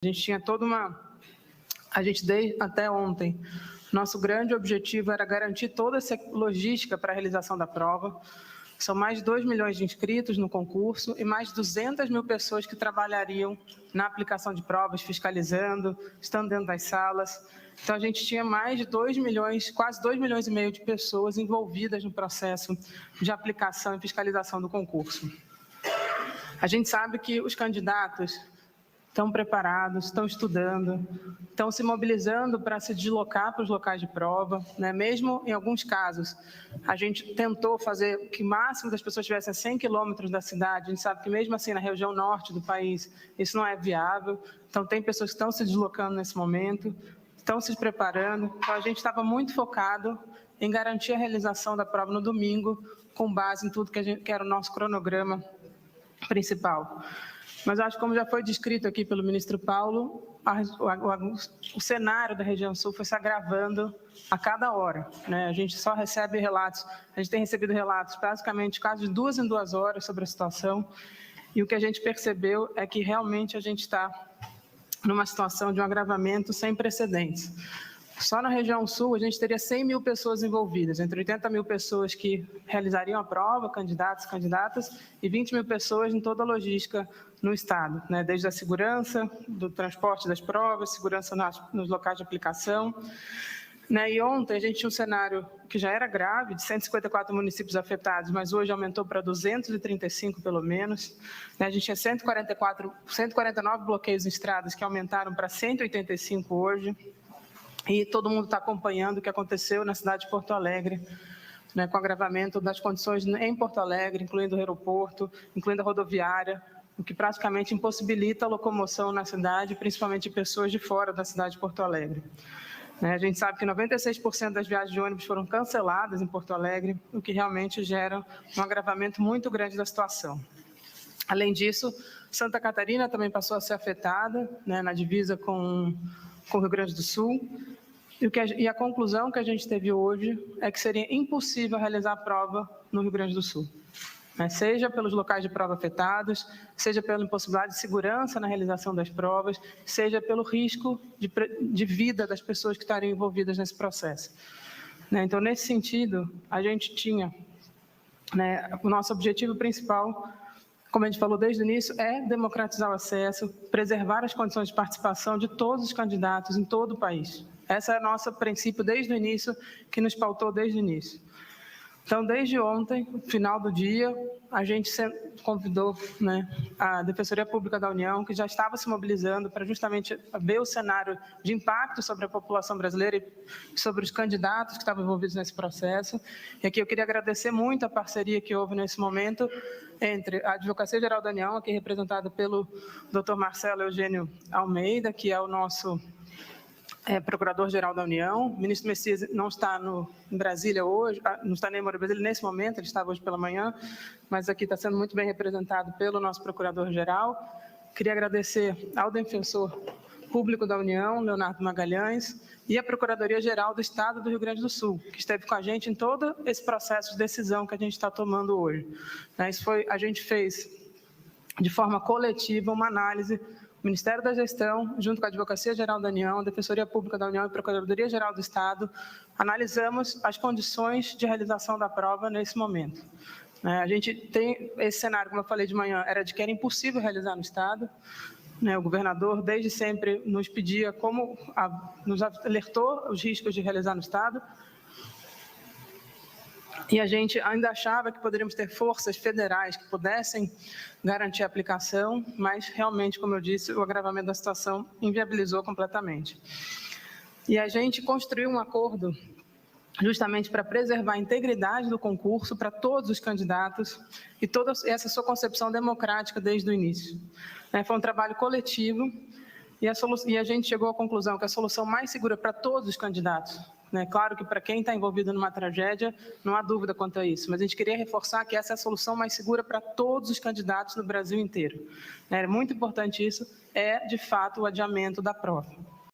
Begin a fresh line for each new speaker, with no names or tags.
A gente tinha toda até ontem, nosso grande objetivo era garantir toda essa logística para a realização da prova. São mais de 2 milhões de inscritos no concurso e mais de 200 mil pessoas que trabalhariam na aplicação de provas, fiscalizando, estando dentro das salas. Então, a gente tinha mais de 2 milhões, quase 2 milhões e meio de pessoas envolvidas no processo de aplicação e fiscalização do concurso. A gente sabe que os candidatos estão preparados, estão estudando, estão se mobilizando para se deslocar para os locais de prova, né? Mesmo em alguns casos, a gente tentou fazer que o máximo das pessoas estivessem a 100 quilômetros da cidade. A gente sabe que mesmo assim na região norte do país isso não é viável, então tem pessoas que estão se deslocando nesse momento, estão se preparando. Então a gente estava muito focado em garantir a realização da prova no domingo, com base em tudo que era o nosso cronograma principal. Mas acho que, como já foi descrito aqui pelo ministro Paulo, o cenário da região sul foi se agravando a cada hora, né? A gente só recebe relatos, a gente tem recebido relatos basicamente quase de 2 em 2 horas sobre a situação, e o que a gente percebeu é que realmente a gente está numa situação de um agravamento sem precedentes. Só na região sul, a gente teria 100 mil pessoas envolvidas, entre 80 mil pessoas que realizariam a prova, candidatos e candidatas, e 20 mil pessoas em toda a logística no estado, né? Desde a segurança, do transporte das provas, segurança nos locais de aplicação. Né? E ontem a gente tinha um cenário que já era grave, de 154 municípios afetados, mas hoje aumentou para 235 pelo menos. Né? A gente tinha 149 bloqueios em estradas que aumentaram para 185 hoje. E todo mundo está acompanhando o que aconteceu na cidade de Porto Alegre, né, com o agravamento das condições em Porto Alegre, incluindo o aeroporto, incluindo a rodoviária, o que praticamente impossibilita a locomoção na cidade, principalmente de pessoas de fora da cidade de Porto Alegre. A gente sabe que 96% das viagens de ônibus foram canceladas em Porto Alegre, o que realmente gera um agravamento muito grande da situação. Além disso, Santa Catarina também passou a ser afetada, né, na divisa com o Rio Grande do Sul, e a conclusão que a gente teve hoje é que seria impossível realizar a prova no Rio Grande do Sul, né? Seja pelos locais de prova afetados, seja pela impossibilidade de segurança na realização das provas, seja pelo risco de vida das pessoas que estariam envolvidas nesse processo. Né? Então, nesse sentido, a gente tinha, né, o nosso objetivo principal, como a gente falou desde o início, é democratizar o acesso, preservar as condições de participação de todos os candidatos em todo o país. Esse é o nosso princípio desde o início, que nos pautou desde o início. Então, desde ontem, no final do dia, a gente convidou, né, a Defensoria Pública da União, que já estava se mobilizando para justamente ver o cenário de impacto sobre a população brasileira e sobre os candidatos que estavam envolvidos nesse processo. E aqui eu queria agradecer muito a parceria que houve nesse momento entre a Advocacia Geral da União, aqui representada pelo Dr. Marcelo Eugênio Almeida, que é o nosso Procurador-Geral da União. O ministro Messias não está em Brasília hoje, não está nem em Brasília nesse momento, ele estava hoje pela manhã, mas aqui está sendo muito bem representado pelo nosso Procurador-Geral. Queria agradecer ao Defensor Público da União, Leonardo Magalhães, e a Procuradoria-Geral do Estado do Rio Grande do Sul, que esteve com a gente em todo esse processo de decisão que a gente está tomando hoje. A gente fez de forma coletiva uma análise. O Ministério da Gestão, junto com a Advocacia Geral da União, a Defensoria Pública da União e a Procuradoria-Geral do Estado, analisamos as condições de realização da prova nesse momento. A gente tem esse cenário, como eu falei de manhã, era de que era impossível realizar no Estado. O governador, desde sempre, nos pedia, nos alertou os riscos de realizar no Estado. E a gente ainda achava que poderíamos ter forças federais que pudessem garantir a aplicação, mas realmente, como eu disse, o agravamento da situação inviabilizou completamente. E a gente construiu um acordo justamente para preservar a integridade do concurso para todos os candidatos e toda essa sua concepção democrática desde o início. Foi um trabalho coletivo e a gente chegou à conclusão que a solução mais segura para todos os candidatos, claro que para quem está envolvido numa tragédia, não há dúvida quanto a isso, mas a gente queria reforçar que essa é a solução mais segura para todos os candidatos no Brasil inteiro. É muito importante isso, de fato, o adiamento da prova.